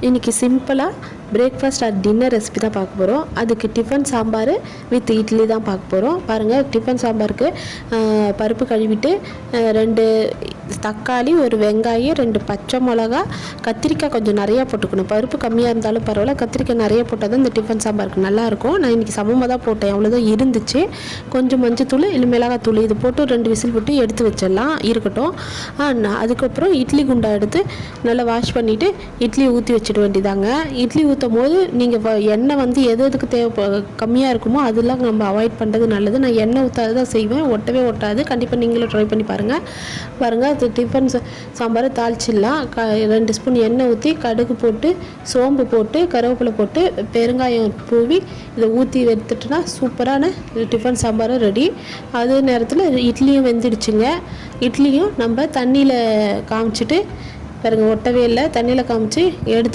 இன்றைக்கி சிம்பிளாக breakfast R dinner recipe தான் பார்க்க போகிறோம். அதுக்கு டிஃபன் சாம்பார் வித் இட்லி தான் பார்க்க போகிறோம். பாருங்கள், டிஃபன் சாம்பாருக்கு பருப்பு கழுவிட்டு 2 தக்காளி, 1 வெங்காயம், 2 பச்சை மிளகா, கத்திரிக்காய் கொஞ்சம் நிறையா போட்டுக்கணும். பருப்பு கம்மியாக இருந்தாலும் பரவாயில்ல, கத்திரிக்காய் நிறைய போட்டால் தான் இந்த டிஃபன் சாம்பாருக்கு நல்லாயிருக்கும். நான் இன்றைக்கி சமமாக தான் போட்டேன், அவ்வளோதான் இருந்துச்சு. கொஞ்சம் மஞ்சத்தூள் இல்லை மிளகாத்தூள் இது போட்டு 2 விசில் விட்டு எடுத்து வச்சிடலாம், இருக்கட்டும். அதுக்கப்புறம் இட்லி குண்டா எடுத்து நல்லா வாஷ் பண்ணிவிட்டு இட்லி ஊற்றி வச்சிட வேண்டியதாங்க. இட்லி ஊற்றும் போது நீங்கள் எண்ணெய் வந்து எதுக்கு கம்மியாக இருக்குமோ அதெல்லாம் நம்ம அவாய்ட் பண்ணுறது நல்லது. நான் எண்ணெய் ஊற்றாது தான் செய்வேன், ஒட்டவே ஒட்டாது. கண்டிப்பாக நீங்களும் ட்ரை பண்ணி பாருங்கள். அது டிஃபன் சாம்பார் தாளிச்சிடலாம். 2 ஸ்பூன் எண்ணெய் ஊற்றி கடுகு போட்டு, சோம்பு போட்டு, கருவேப்பிலை போட்டு, பெருங்காயம் தூவி இதை ஊற்றி எடுத்துட்டோன்னா சூப்பரான டிஃபன் சாம்பாரும் ரெடி. அதே நேரத்தில் இட்லியும் வெந்துடுச்சுங்க. இட்லியும் நம்ம தண்ணியில் காமிச்சிட்டு பாருங்கள், ஒட்டவே இல்லை, தண்ணியில் காமிச்சு எடுத்து